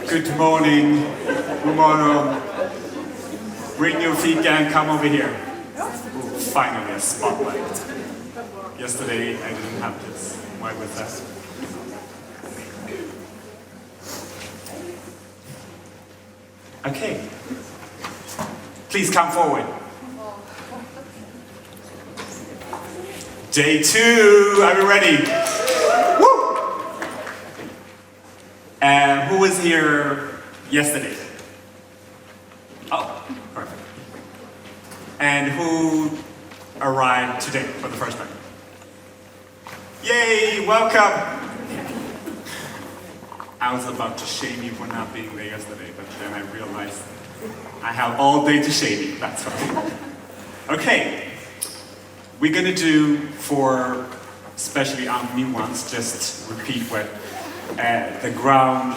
Good morning. God morgon. Bring your fika and come over here. Ooh, finally a spotlight. Yesterday I didn't have this. Why was that? Okay. Please come forward. Day 2. Are we ready? Woo! Who was here yesterday? Oh, perfect. And who arrived today for the first time? Yay, welcome! I was about to shame you for not being there yesterday, but then I realized I have all day to shame you, that's right. Okay, we're gonna do for, especially our new ones, just repeat what the ground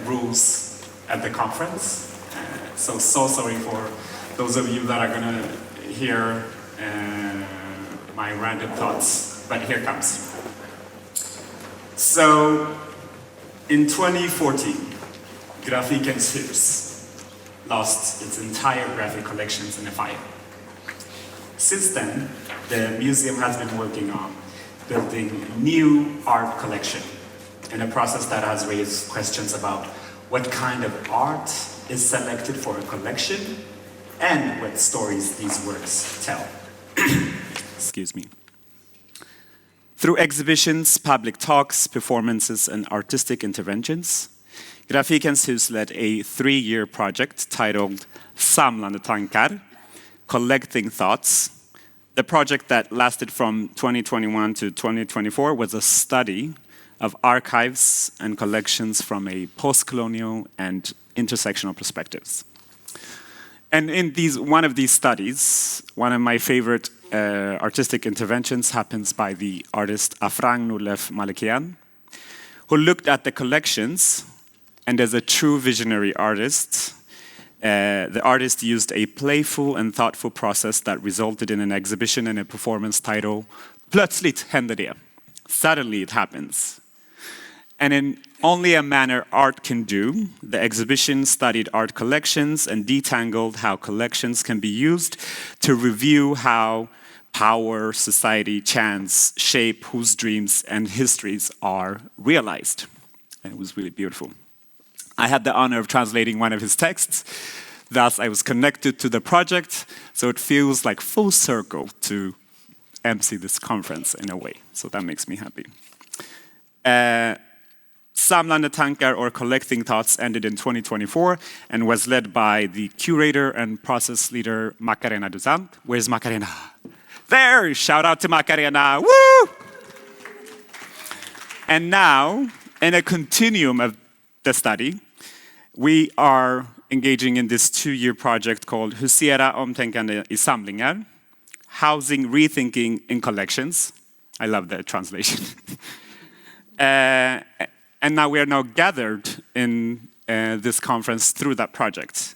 rules at the conference. So sorry for those of you that are gonna hear my random thoughts, but here comes. So, in 2014, Grafikens Hus lost its entire graphic collections in a fire. Since then, the museum has been working on building new art collection in a process that has raised questions about what kind of art is selected for a collection and what stories these works tell. Excuse me. Through exhibitions, public talks, performances, and artistic interventions, Grafikens Hus led a 3-year project titled Samlande tankar, Collecting Thoughts. The project that lasted from 2021 to 2024 was a study of archives and collections from a post-colonial and intersectional perspectives. And in one of these studies, one of my favorite artistic interventions happens by the artist Afrang Nurlef Malekian, who looked at the collections, and as a true visionary artist, the artist used a playful and thoughtful process that resulted in an exhibition and a performance titled Plötsligt händer det. Suddenly it happens. And in only a manner art can do, the exhibition studied art collections and detangled how collections can be used to review how power, society, chance shape whose dreams and histories are realized. And it was really beautiful. I had the honor of translating one of his texts. Thus, I was connected to the project, so it feels like full circle to MC this conference in a way. So that makes me happy. Samlande tankar, or Collecting Thoughts, ended in 2024 and was led by the curator and process leader Macarena Duzant. Where's Macarena? There! Shout out to Macarena! Woo! And now, in a continuum of the study, we are engaging in this 2-year project called Husera omtänkande I samlingar, Housing Rethinking in Collections. I love the translation. And now we are now gathered in this conference through that project.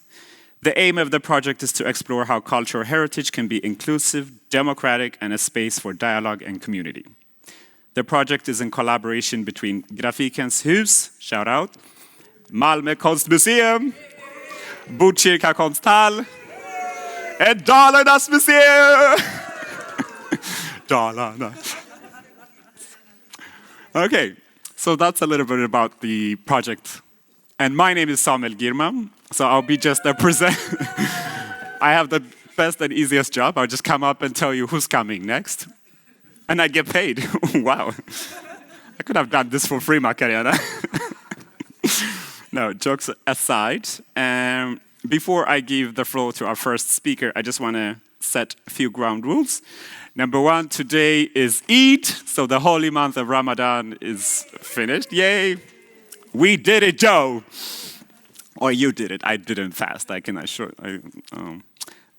The aim of the project is to explore how cultural heritage can be inclusive, democratic, and a space for dialogue and community. The project is in collaboration between Grafikens Hus, shout out, Malmö Art Museum, Botkyrka Konsthall, and Dalarnas Museum! Dalarna. Okay. So that's a little bit about the project. And my name is Samuel Girman, so I'll be just a presenter. I have the best and easiest job. I'll just come up and tell you who's coming next. And I get paid. Wow. I could have done this for free, Macarena. No, jokes aside. Before I give the floor to our first speaker, I just want to set a few ground rules. Number 1, today is Eid, so the holy month of Ramadan is finished. Yay! We did it, Joe! Or you did it. I didn't fast. I can assure.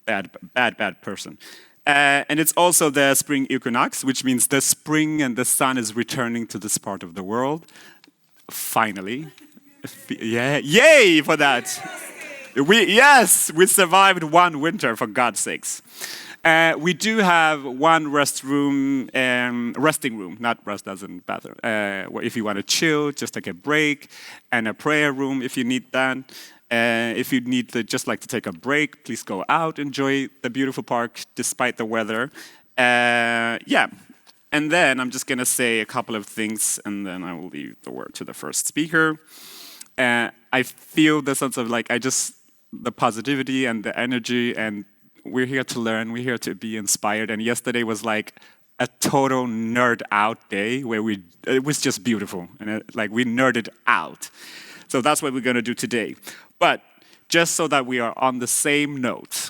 Bad person. And it's also the spring equinox, which means the spring and the sun is returning to this part of the world. Finally. Yeah, yay for that! We survived one winter, for God's sakes. We do have one resting room, not rest as in bathroom. If you want to chill, just take a break, and a prayer room if you need that. If you need to just like to take a break, please go out, enjoy the beautiful park despite the weather. Yeah, and then I'm just gonna say a couple of things, and then I will leave the word to the first speaker. I feel the sense of like the positivity and the energy, and we're here to learn, we're here to be inspired. And yesterday was like a total nerd out day where it was just beautiful, and we nerded out. So that's what we're gonna do today. But just so that we are on the same note,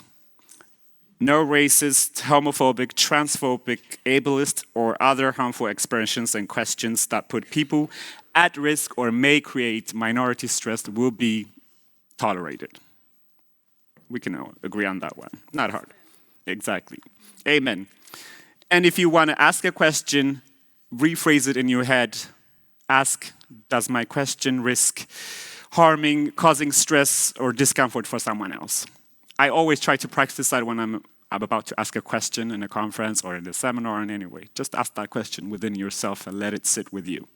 no racist, homophobic, transphobic, ableist, or other harmful expressions and questions that put people at risk or may create minority stress will be tolerated. We can all agree on that one. Not hard. Exactly. Amen. And if you want to ask a question, rephrase it in your head. Ask, does my question risk harming, causing stress or discomfort for someone else? I always try to practice that when I'm about to ask a question in a conference or in a seminar in any way. Just ask that question within yourself and let it sit with you.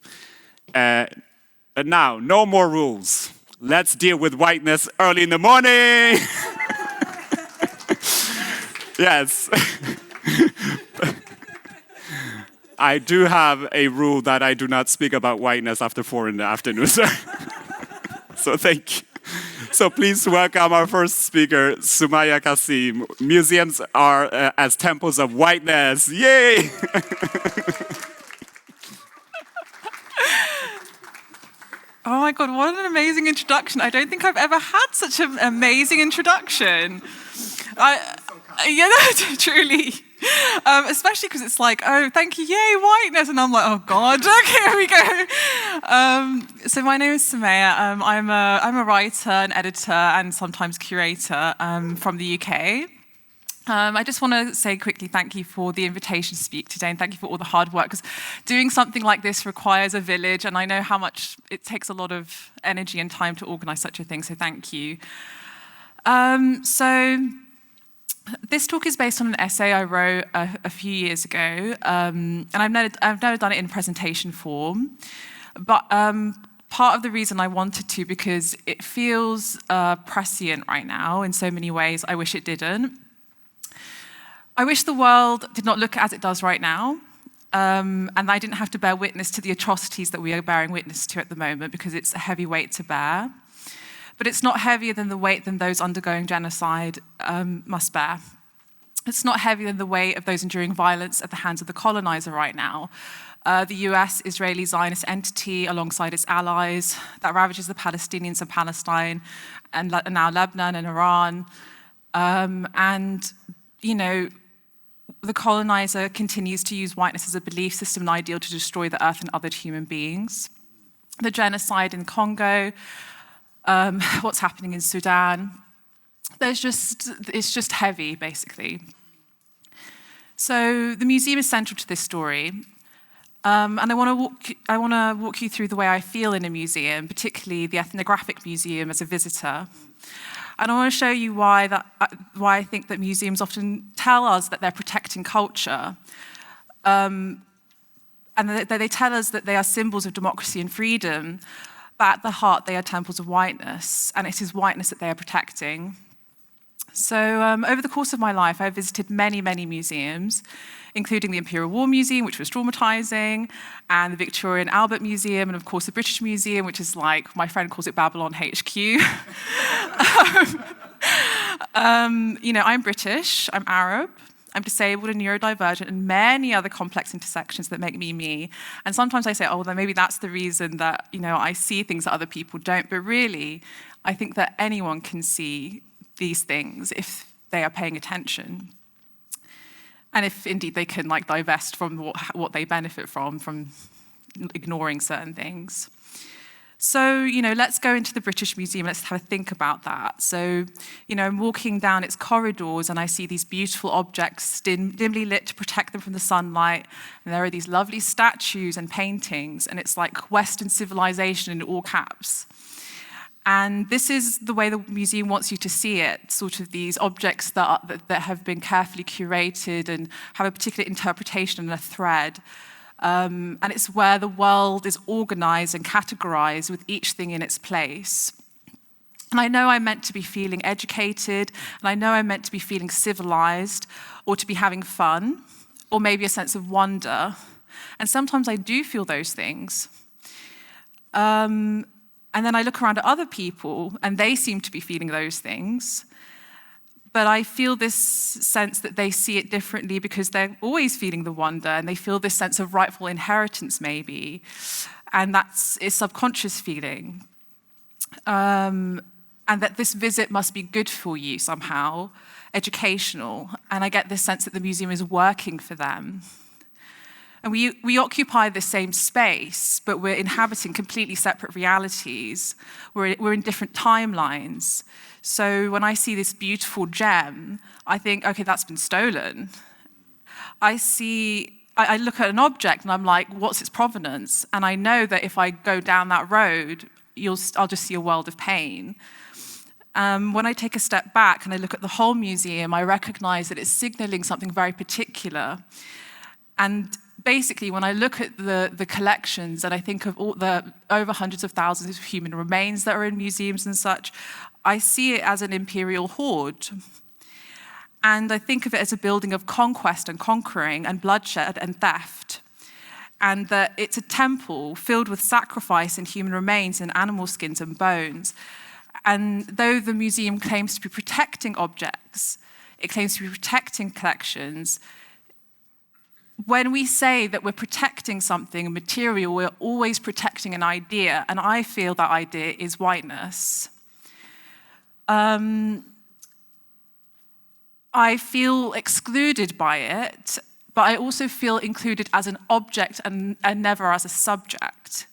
But now, no more rules. Let's deal with whiteness early in the morning. Yes. I do have a rule that I do not speak about whiteness after 4 in the afternoon, sir. So thank you. So please welcome our first speaker, Sumaya Kassim. Museums are as temples of whiteness. Yay! Oh my God, what an amazing introduction. I don't think I've ever had such an amazing introduction. Truly. Especially because it's like, oh, thank you, yay, whiteness. And I'm like, oh God, okay, here we go. So my name is Sumaya. I'm a writer, an editor, and sometimes curator from the UK. I just want to say quickly thank you for the invitation to speak today, and thank you for all the hard work, because doing something like this requires a village, and I know how much it takes a lot of energy and time to organize such a thing, so thank you. This talk is based on an essay I wrote a few years ago, and I've never done it in presentation form, but part of the reason I wanted to, because it feels prescient right now in so many ways. I wish it didn't. I wish the world did not look as it does right now, and I didn't have to bear witness to the atrocities that we are bearing witness to at the moment, because it's a heavy weight to bear. But it's not heavier than the weight than those undergoing genocide must bear. It's not heavier than the weight of those enduring violence at the hands of the colonizer right now. The US, Israeli Zionist entity, alongside its allies, that ravages the Palestinians of Palestine, and now Lebanon and Iran. The colonizer continues to use whiteness as a belief system and ideal to destroy the earth and other human beings. The genocide in Congo, what's happening in Sudan. It's just heavy, basically. So the museum is central to this story. And I want to walk you through the way I feel in a museum, particularly the ethnographic museum as a visitor. And I want to show you why I think that museums often tell us that they're protecting culture. And that they tell us that they are symbols of democracy and freedom, but at the heart, they are temples of whiteness, and it is whiteness that they are protecting. So over the course of my life, I visited many, many museums, including the Imperial War Museum, which was traumatizing, and the Victoria and Albert Museum, and of course the British Museum, which is like, my friend calls it Babylon HQ. I'm British, I'm Arab, I'm disabled and neurodivergent, and many other complex intersections that make me me. And sometimes I say, oh, then maybe that's the reason that, I see things that other people don't. But really, I think that anyone can see these things if they are paying attention. And if indeed they can divest from what they benefit from ignoring certain things. So, let's go into the British Museum. Let's have a think about that. So, I'm walking down its corridors and I see these beautiful objects dimly lit to protect them from the sunlight. And there are these lovely statues and paintings, and it's like Western civilization in all caps. And this is the way the museum wants you to see it, sort of these objects that have been carefully curated and have a particular interpretation and a thread. And it's where the world is organized and categorized with each thing in its place. And I know I'm meant to be feeling educated, and I know I'm meant to be feeling civilized, or to be having fun, or maybe a sense of wonder. And sometimes I do feel those things. And then I look around at other people, and they seem to be feeling those things. But I feel this sense that they see it differently because they're always feeling the wonder, and they feel this sense of rightful inheritance, maybe. And that's a subconscious feeling. And that this visit must be good for you somehow, educational. And I get this sense that the museum is working for them. And we occupy the same space, but we're inhabiting completely separate realities. We're in different timelines. So when I see this beautiful gem, I think, okay, that's been stolen. I look at an object and I'm like, what's its provenance? And I know that if I go down that road, I'll just see a world of pain. When I take a step back and I look at the whole museum, I recognize that it's signaling something very particular. And basically, when I look at the collections and I think of all the over hundreds of thousands of human remains that are in museums and such, I see it as an imperial hoard. And I think of it as a building of conquest and conquering and bloodshed and theft. And that it's a temple filled with sacrifice and human remains and animal skins and bones. And though the museum claims to be protecting objects, it claims to be protecting collections, when we say that we're protecting something, a material, we're always protecting an idea, and I feel that idea is whiteness. I feel excluded by it, but I also feel included as an object and never as a subject.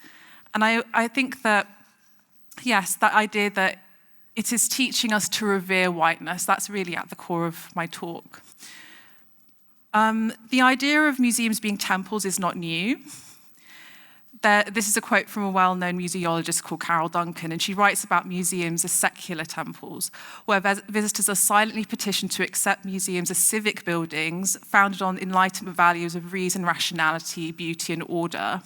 And I think that, yes, that idea that it is teaching us to revere whiteness, that's really at the core of my talk. The idea of museums being temples is not new. This is a quote from a well-known museologist called Carol Duncan, and she writes about museums as secular temples, where visitors are silently petitioned to accept museums as civic buildings founded on Enlightenment values of reason, rationality, beauty, and order.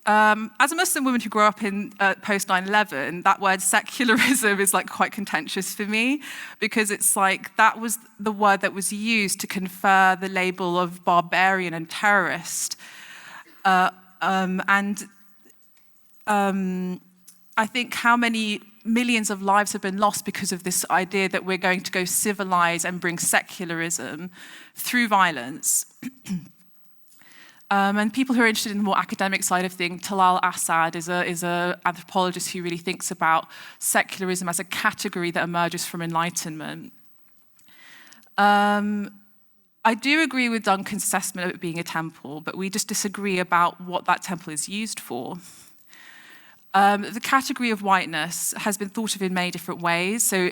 As a Muslim woman who grew up in post 9/11, that word secularism is like quite contentious for me, because it's like that was the word that was used to confer the label of barbarian and terrorist. I think how many millions of lives have been lost because of this idea that we're going to go civilize and bring secularism through violence. And people who are interested in the more academic side of things, Talal Assad is an anthropologist who really thinks about secularism as a category that emerges from Enlightenment. I do agree with Duncan's assessment of it being a temple, but we just disagree about what that temple is used for. The category of whiteness has been thought of in many different ways. So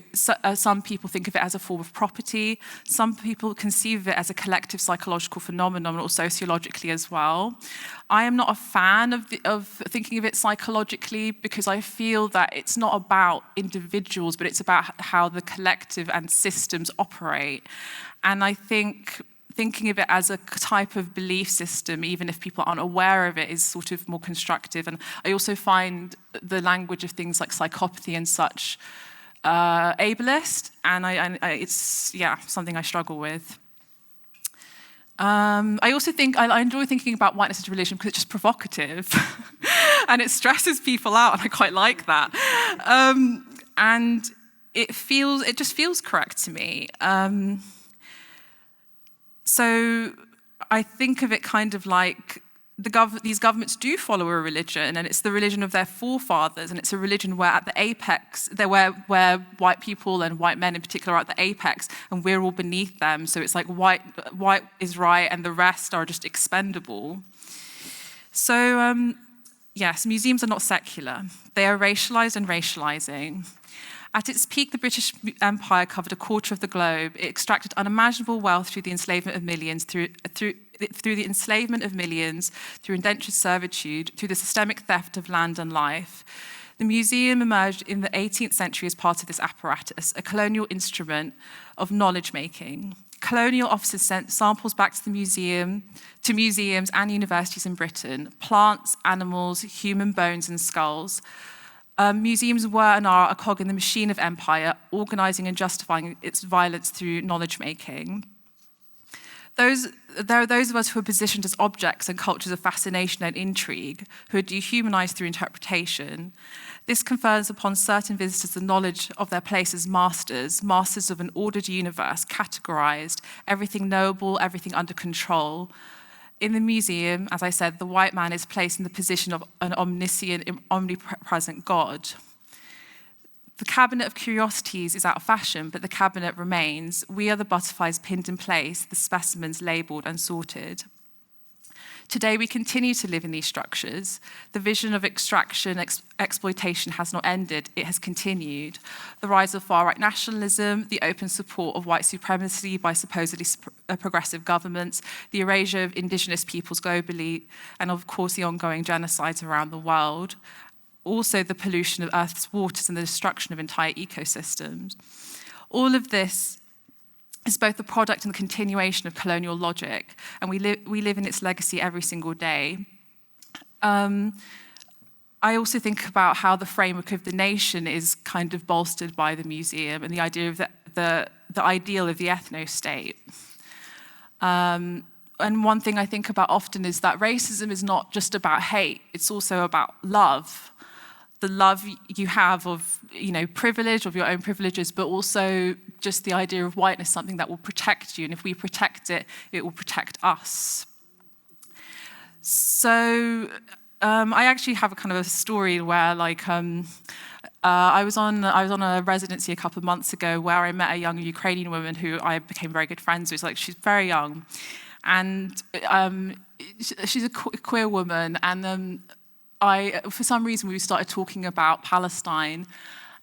some people think of it as a form of property. Some people conceive of it as a collective psychological phenomenon, or sociologically as well. I am not a fan of thinking of it psychologically, because I feel that it's not about individuals, but it's about how the collective and systems operate. And I think thinking of it as a type of belief system, even if people aren't aware of it, is sort of more constructive. And I also find the language of things like psychopathy and such ableist, and it's something I struggle with. I also think I enjoy thinking about whiteness as religion because it's just provocative, and it stresses people out, and I quite like that. And it just feels correct to me. So I think of it kind of like these governments do follow a religion, and it's the religion of their forefathers, and it's a religion where at the apex, where white people and white men in particular are at the apex, and we're all beneath them. So it's like white is right, and the rest are just expendable. So yes, museums are not secular. They are racialized and racializing. At its peak, the British Empire covered a quarter of the globe. It extracted unimaginable wealth through the enslavement of millions, through the enslavement of millions, through indentured servitude, through the systemic theft of land and life. The museum emerged in the 18th century as part of this apparatus, a colonial instrument of knowledge-making. Colonial officers sent samples back to the museum, to museums and universities in Britain, plants, animals, human bones and skulls. Museums were and are a cog in the machine of empire, organising and justifying its violence through knowledge-making. There are those of us who are positioned as objects and cultures of fascination and intrigue, who are dehumanized through interpretation. This confers upon certain visitors the knowledge of their place as masters of an ordered universe, categorized, everything knowable, everything under control. In the museum, as I said, the white man is placed in the position of an omniscient, omnipresent God. The cabinet of curiosities is out of fashion, but the cabinet remains. We are the butterflies pinned in place, the specimens labelled and sorted. Today, we continue to live in these structures. The vision of extraction, exploitation has not ended, it has continued. The rise of far-right nationalism, the open support of white supremacy by supposedly progressive governments, the erasure of indigenous peoples globally, and of course the ongoing genocides around the world. Also the pollution of Earth's waters and the destruction of entire ecosystems. All of this is both the product and the continuation of colonial logic, and we live in its legacy every single day. I also think about how the framework of the nation is kind of bolstered by the museum and the idea of the ideal of the ethno-state. And one thing I think about often is that racism is not just about hate, it's also about love. The love you have of, privilege, of your own privileges, but also just the idea of whiteness, something that will protect you. And if we protect it, it will protect us. So I actually have a kind of a story where, I was on a residency a couple of months ago where I met a young Ukrainian woman who I became very good friends with. She's very young, and she's a queer woman, and for some reason, we started talking about Palestine,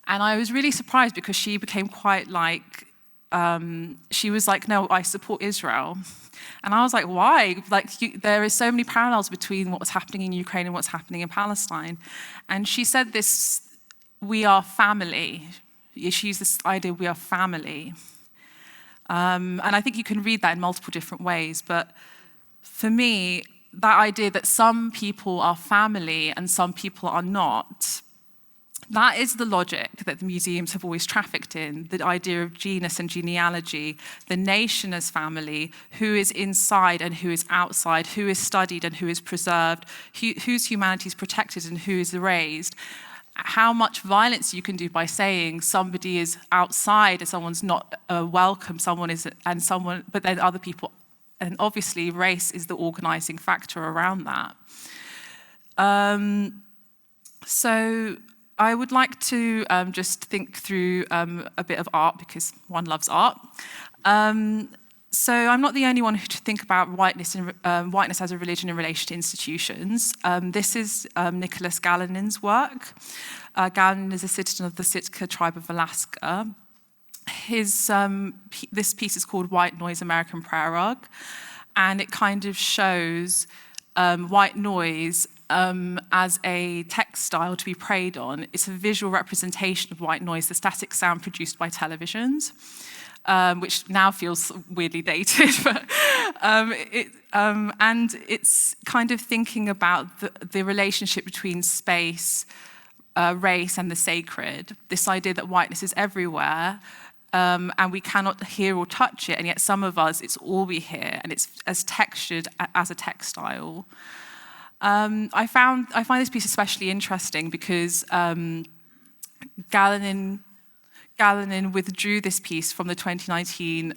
and I was really surprised because she became quite she was like, no, I support Israel. And I was like, why? There is so many parallels between what was happening in Ukraine and what's happening in Palestine. And she said this, we are family. She used this idea, we are family. And I think you can read that in multiple different ways, but for me, that idea that some people are family and some people are not, that is the logic that the museums have always trafficked in, the idea of genus and genealogy, the nation as family, who is inside and who is outside, who is studied and who is preserved, whose humanity is protected and who is erased. How much violence you can do by saying somebody is outside and someone's not welcome, but then other people. And obviously, race is the organizing factor around that. So I would like to just think through a bit of art, because one loves art. So I'm not the only one who to think about whiteness as a religion in relation to institutions. This is Nicholas Galinin's work. Galinin is a citizen of the Sitka tribe of Alaska. This piece is called White Noise, American Prayer Rug, and it kind of shows white noise as a textile to be preyed on. It's a visual representation of white noise, the static sound produced by televisions, which now feels weirdly dated, but and it's kind of thinking about the relationship between space, race, and the sacred. This idea that whiteness is everywhere, and we cannot hear or touch it, and yet some of us, it's all we hear, and it's as textured as a textile. I find this piece especially interesting because Galinin withdrew this piece from the 2019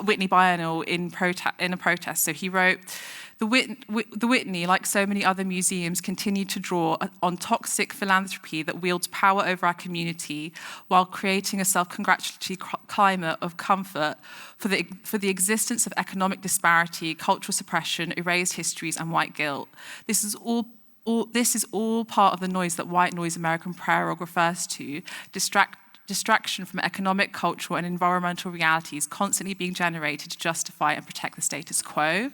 Whitney Biennial in a protest. So he wrote, the Whitney, like so many other museums, continued to draw on toxic philanthropy that wields power over our community while creating a self-congratulatory climate of comfort for the existence of economic disparity, cultural suppression, erased histories, and white guilt. This is all part of the noise that White Noise American Prayer Rug refers to, distraction from economic, cultural, and environmental realities constantly being generated to justify and protect the status quo.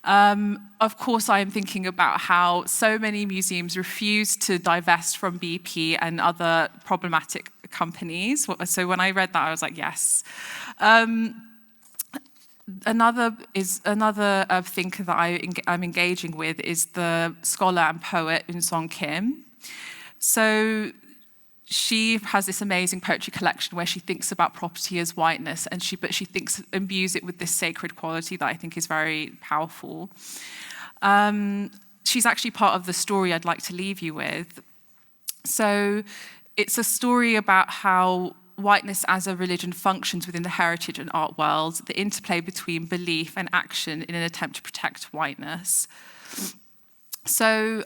Of course, I am thinking about how so many museums refuse to divest from BP and other problematic companies. So when I read that, I was like, yes. Another thinker that I'm engaging with is the scholar and poet Eun Sung Kim. So she has this amazing poetry collection where she thinks about property as whiteness, but she imbues it with this sacred quality that I think is very powerful. She's actually part of the story I'd like to leave you with. So it's a story about how whiteness as a religion functions within the heritage and art world, the interplay between belief and action in an attempt to protect whiteness. So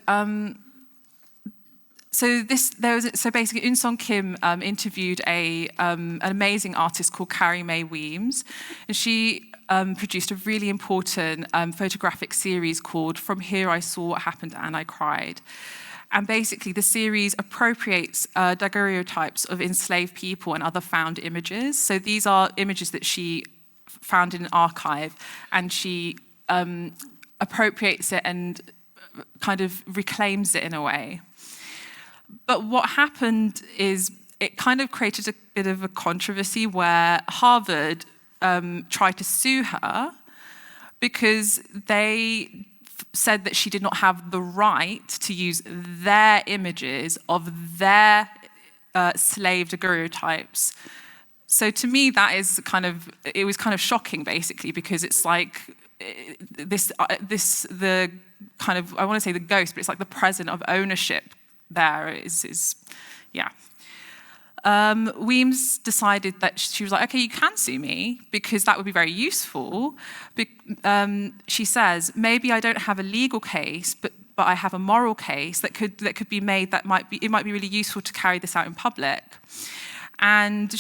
basically, Eun Sung Kim interviewed an amazing artist called Carrie Mae Weems, and she produced a really important photographic series called "From Here I Saw What Happened and I Cried." And basically, the series appropriates daguerreotypes of enslaved people and other found images. So these are images that she found in an archive, and she appropriates it and kind of reclaims it in a way. But what happened is it kind of created a bit of a controversy where Harvard tried to sue her because they said that she did not have the right to use their images of their slave daguerreotypes. So to me, it was kind of shocking, basically, because it's like the kind of, I want to say the ghost, but it's like the present of ownership there is. Weems decided that she was like, okay, you can sue me because that would be very useful. She says, maybe I don't have a legal case, but I have a moral case that could be made it might be really useful to carry this out in public. And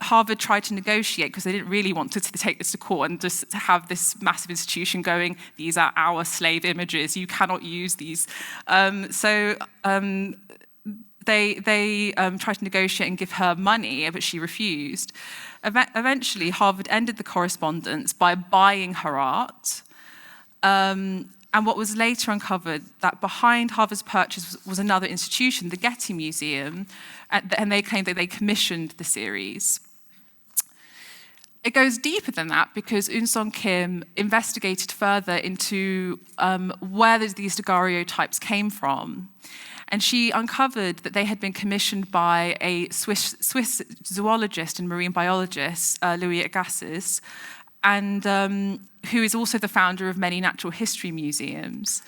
Harvard tried to negotiate because they didn't really want to take this to court and just to have this massive institution going, these are our slave images, you cannot use these. They tried to negotiate and give her money, but she refused. Eventually, Harvard ended the correspondence by buying her art. And what was later uncovered, that behind Harvard's purchase was another institution, the Getty Museum, and they claimed that they commissioned the series. It goes deeper than that because Eun Sung Kim investigated further into where these daguerreotypes came from. And she uncovered that they had been commissioned by a Swiss zoologist and marine biologist, Louis Agassiz, and who is also the founder of many natural history museums.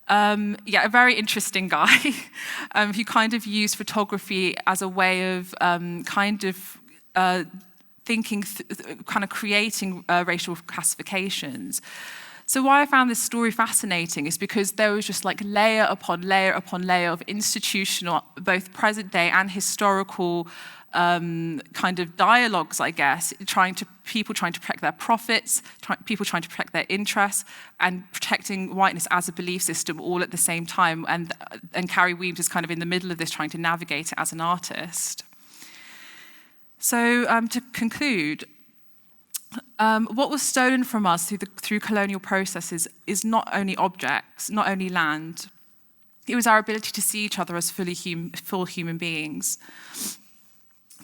A very interesting guy who kind of used photography as a way of creating racial classifications. So why I found this story fascinating is because there was just like layer upon layer upon layer of institutional, both present day and historical kind of dialogues, I guess, people trying to protect their profits, people trying to protect their interests, and protecting whiteness as a belief system all at the same time. And Carrie Weems is kind of in the middle of this, trying to navigate it as an artist. So to conclude, what was stolen from us through colonial processes is not only objects, not only land. It was our ability to see each other as full human beings.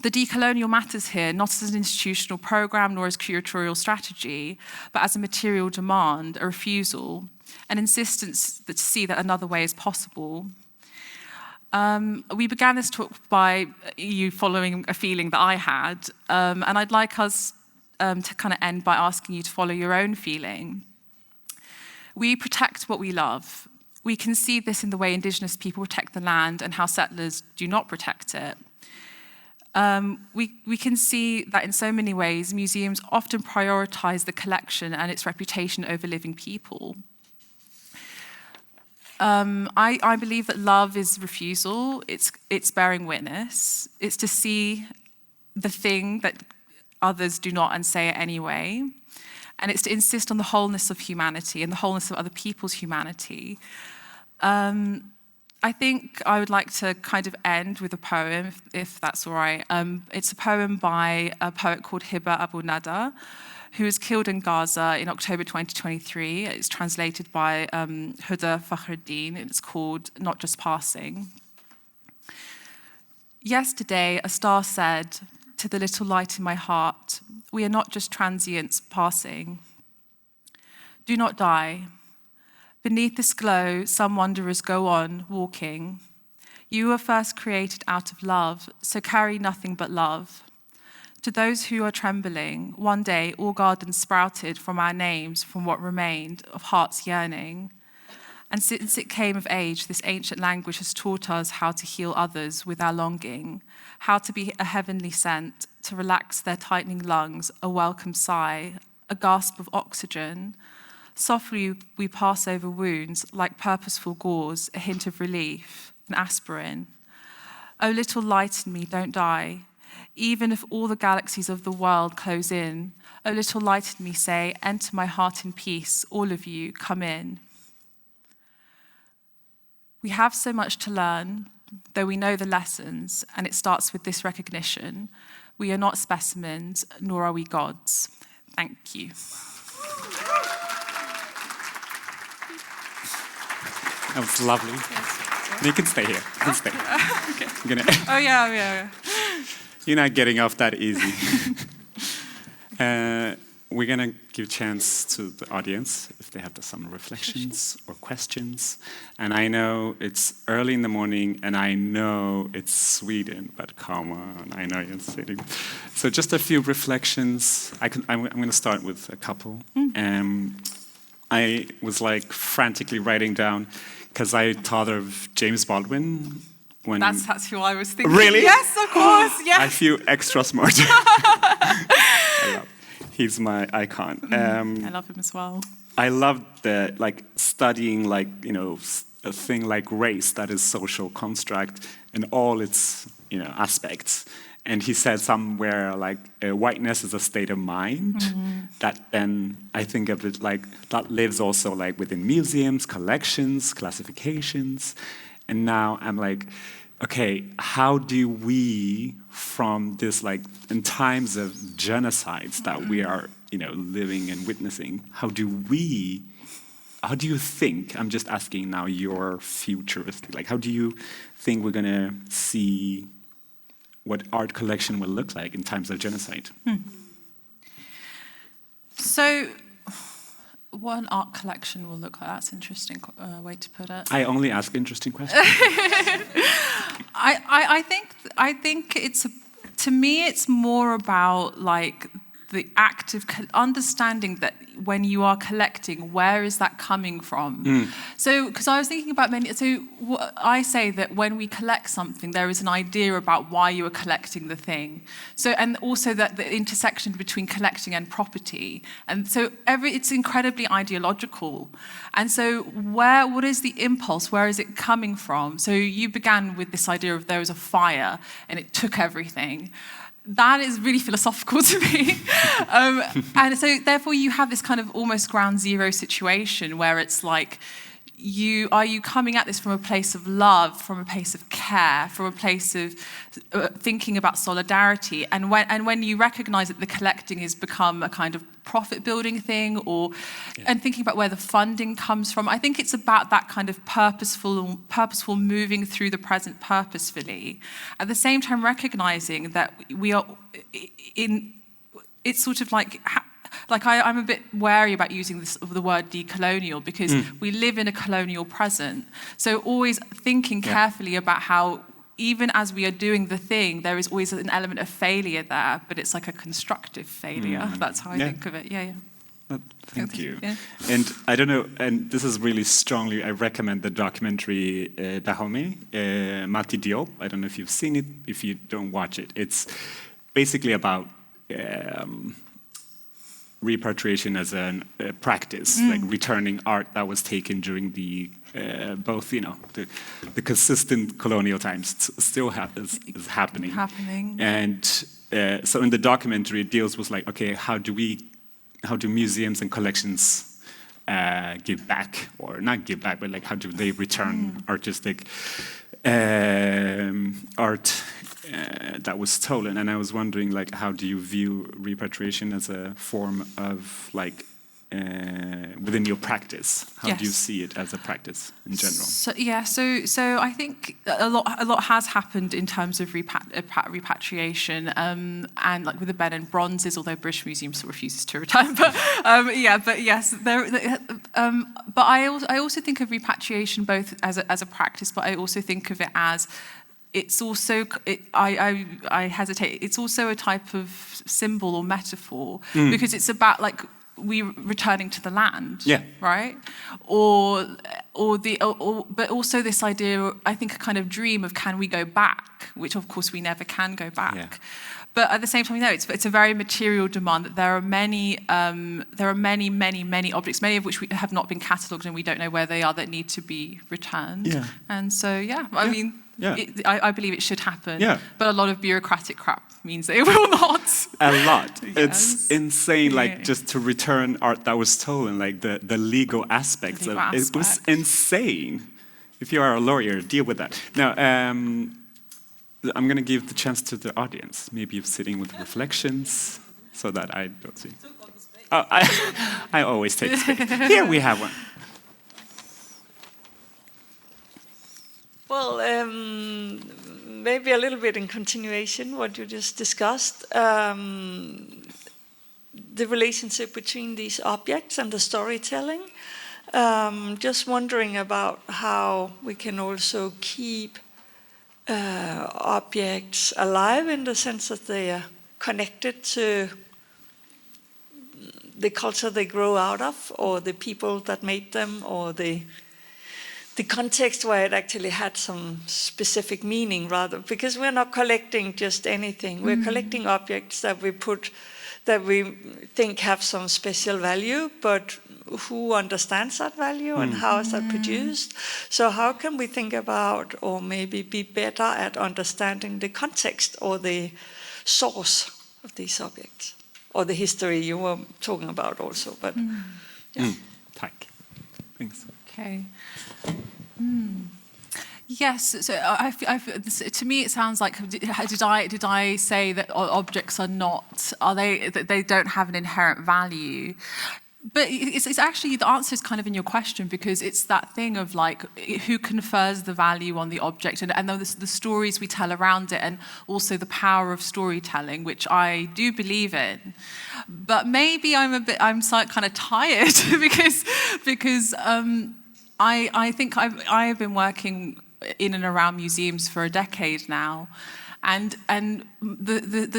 The decolonial matters here, not as an institutional program nor as curatorial strategy, but as a material demand, a refusal, an insistence to see that another way is possible. We began this talk by you following a feeling that I had, and I'd like us to kind of end by asking you to follow your own feeling. We protect what we love. We can see this in the way Indigenous people protect the land and how settlers do not protect it. We can see that in so many ways, museums often prioritize the collection and its reputation over living people. I believe that love is refusal, it's bearing witness, it's to see the thing that others do not and say it anyway, and it's to insist on the wholeness of humanity and the wholeness of other people's humanity. I think I would like to kind of end with a poem, if that's all right. It's a poem by a poet called Hiba Abu Nada, who was killed in Gaza in October 2023. It's translated by Huda Fakhruddin. It's called Not Just Passing. Yesterday, a star said to the little light in my heart, we are not just transients passing. Do not die. Beneath this glow, some wanderers go on, walking. You were first created out of love, so carry nothing but love. To those who are trembling, one day all gardens sprouted from our names, from what remained of heart's yearning. And since it came of age, this ancient language has taught us how to heal others with our longing, how to be a heavenly scent, to relax their tightening lungs, a welcome sigh, a gasp of oxygen. Softly we pass over wounds like purposeful gauze, a hint of relief, an aspirin. Oh, little light in me, don't die. Even if all the galaxies of the world close in, oh, little light in me, say, enter my heart in peace, all of you, come in. We have so much to learn, though we know the lessons, and it starts with this recognition. We are not specimens, nor are we gods. Thank you. That was lovely. Yes. You can stay here. You can stay. Okay. Oh, yeah. You're not getting off that easy. We're going to give a chance to the audience if they have some reflections or questions. And I know it's early in the morning, and I know it's Sweden, but come on, I know you're sitting. So just a few reflections. I'm going to start with a couple. I was like frantically writing down, because I thought of James Baldwin. That's who I was thinking. Really? Yes, of course, yes. I feel extra smart. He's my icon. I love him as well. I love the studying a thing like race, that is social construct in all its aspects. And he said somewhere whiteness is a state of mind that then I think of it that lives also within museums, collections, classifications. And now I'm like, okay, how do we, from this in times of genocides that we are living and witnessing, how do you think, I'm just asking now your futuristic, how do you think we're gonna see what art collection will look like in times of genocide? So, what an art collection will look like, that's an interesting way to put it. I only ask interesting questions. I think to me it's more about the act of understanding that when you are collecting, where is that coming from? So, because I was thinking about I say that when we collect something, there is an idea about why you are collecting the thing. So, and also that the intersection between collecting and property. And so it's incredibly ideological. And so what is the impulse? Where is it coming from? So you began with this idea of there was a fire and it took everything. That is really philosophical to me. And so therefore you have this kind of almost ground zero situation where it's are you coming at this from a place of love, from a place of care, from a place of thinking about solidarity? And when you recognize that the collecting has become a kind of profit-building thing, and thinking about where the funding comes from, I think it's about that kind of purposeful moving through the present purposefully. At the same time, recognizing that we are it's sort of I'm a bit wary about using the word decolonial because we live in a colonial present. So always thinking carefully about how even as we are doing the thing, there is always an element of failure there, but it's like a constructive failure. That's how I think of it. Yeah. Thank you. Yeah. And I don't know, and this is really strongly, I recommend the documentary Dahomey, Mati Diop. I don't know if you've seen it. If you don't watch it, it's basically about repatriation as a practice, returning art that was taken during the both, the consistent colonial times still is happening. And so in the documentary, it deals with okay, how do museums and collections give back, or not give back, but how do they return artistic art that was stolen, and I was wondering, like, how do you view repatriation as a form of, like, within your practice? How do you see it as a practice in general? So I think a lot has happened in terms of repatriation, and like with the bed and bronzes, although British Museum still refuses to return. But yes, but I also think of repatriation both as a practice, but I also think of it as it's also, I hesitate, it's also a type of symbol or metaphor, because it's about like we returning to the land, right? But also this idea, I think, a kind of dream of can we go back, which of course we never can go back. Yeah. But at the same time, it's a very material demand that there are many objects, many of which have not been catalogued and we don't know where they are, that need to be returned. Yeah. And so, I mean, I believe it should happen. Yeah. But a lot of bureaucratic crap means that it will not. A lot. Yes. It's insane, like, just to return art that was stolen, like the legal aspects of it. It was insane. If you are a lawyer, deal with that. Now, I'm going to give the chance to the audience. Maybe you're sitting with reflections so that I don't see. Oh, I always take space. Here we have one. Well, maybe a little bit in continuation what you just discussed. The relationship between these objects and the storytelling. Just wondering about how we can also keep objects alive in the sense that they are connected to the culture they grow out of, or the people that made them, or the context where it actually had some specific meaning, rather, because we're not collecting just anything. We're collecting objects that we think have some special value, but who understands that value and how is that produced? So how can we think about, or maybe be better at understanding the context or the source of these objects, or the history you were talking about also? But Tack. Thanks. Okay. Yes, so to me it sounds like, did I say that objects are not, that they don't have an inherent value? But it's actually, the answer is kind of in your question, because it's that thing of like, who confers the value on the object, and the stories we tell around it, and also the power of storytelling, which I do believe in. But maybe I'm kind of tired because I think I have been working in and around museums for a decade now, and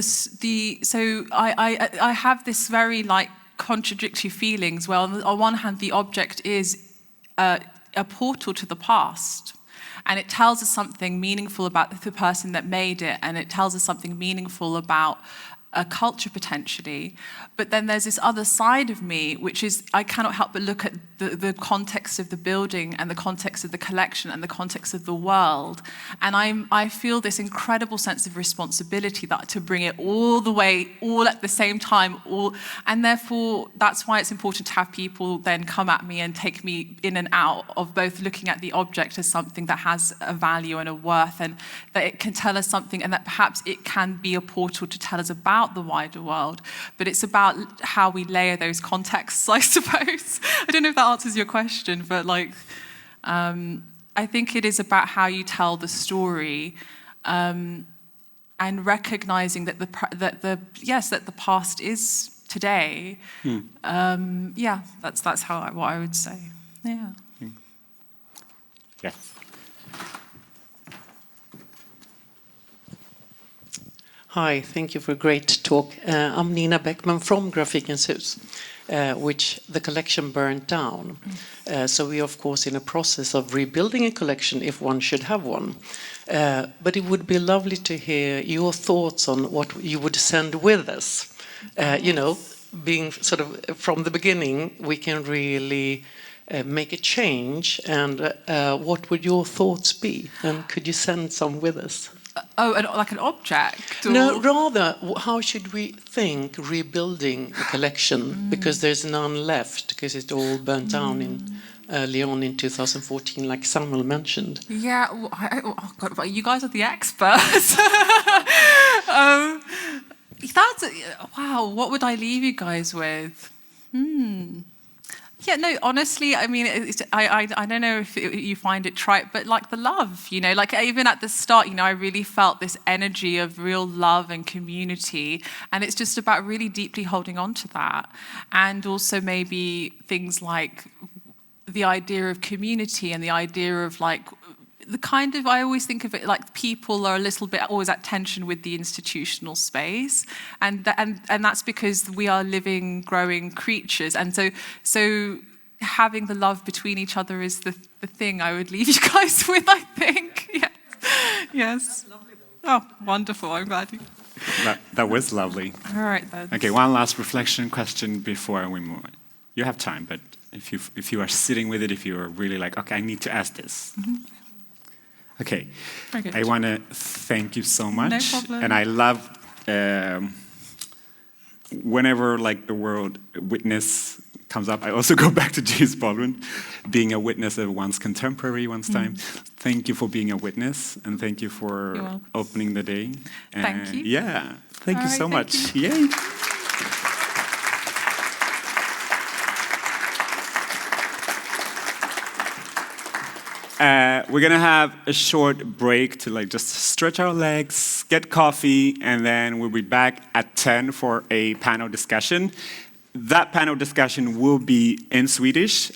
so I have this very like contradictory feelings. Well, on one hand, the object is a portal to the past, and it tells us something meaningful about the person that made it, and it tells us something meaningful about a culture potentially. But then there's this other side of me, which is I cannot help but look at the context of the building and the context of the collection and the context of the world. And I feel this incredible sense of responsibility that to bring it all the way, all at the same time, and therefore that's why it's important to have people then come at me and take me in and out of both looking at the object as something that has a value and a worth, and that it can tell us something, and that perhaps it can be a portal to tell us about the wider world. But it's about how we layer those contexts, I suppose. I don't know if that answers your question, but like, I think it is about how you tell the story, and recognizing that the past is today. That's what I would say. Yeah. Yes. Hi, thank you for a great talk. I'm Nina Beckman from Grafikens Hus, which the collection burned down. So we are, of course, in a process of rebuilding a collection if one should have one. But it would be lovely to hear your thoughts on what you would send with us. Being sort of from the beginning, we can really make a change. And what would your thoughts be? And could you send some with us? Like an object? Or? No, rather, how should we think rebuilding a collection? Because there's none left, because it all burnt down in Lyon in 2014, like Samuel mentioned. Yeah, well, oh God, well, you guys are the experts. That's, wow, what would I leave you guys with? Yeah, no, honestly, I mean, I don't know if you find it trite, but like the love, you know, like even at the start, you know, I really felt this energy of real love and community. And it's just about really deeply holding on to that. And also maybe things like the idea of community and the idea of like, the kind of, I always think of it like people are a little bit always at tension with the institutional space, and that's because we are living, growing creatures, and so having the love between each other is the thing I would leave you guys with, I think. Yes. Yes. That's lovely, though. Oh, wonderful! I'm glad you. That was lovely. All right then. Okay, one last reflection question before we move on. You have time, but if you are sitting with it, if you are really like, okay, I need to ask this. Okay, I want to thank you so much. No problem. And I love whenever like the word witness comes up, I also go back to James Baldwin, being a witness of one's contemporary, one's time. Thank you for being a witness, and thank you for opening the day. Thank you. Yeah, thank you so much. Yay. We're gonna have a short break to like just stretch our legs, get coffee, and then we'll be back at 10 for a panel discussion. That panel discussion will be in Swedish,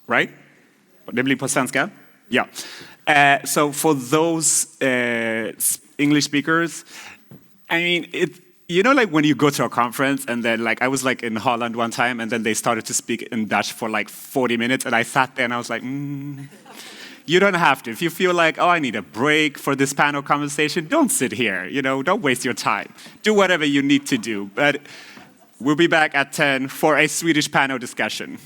right? Det blir på svenska? Yeah. So for those English speakers, I mean, you know, like when you go to a conference and then like I was like in Holland one time and then they started to speak in Dutch for like 40 minutes and I sat there and I was like, You don't have to. If you feel like, oh, I need a break for this panel conversation, don't sit here, you know, don't waste your time. Do whatever you need to do. But we'll be back at 10 for a Swedish panel discussion.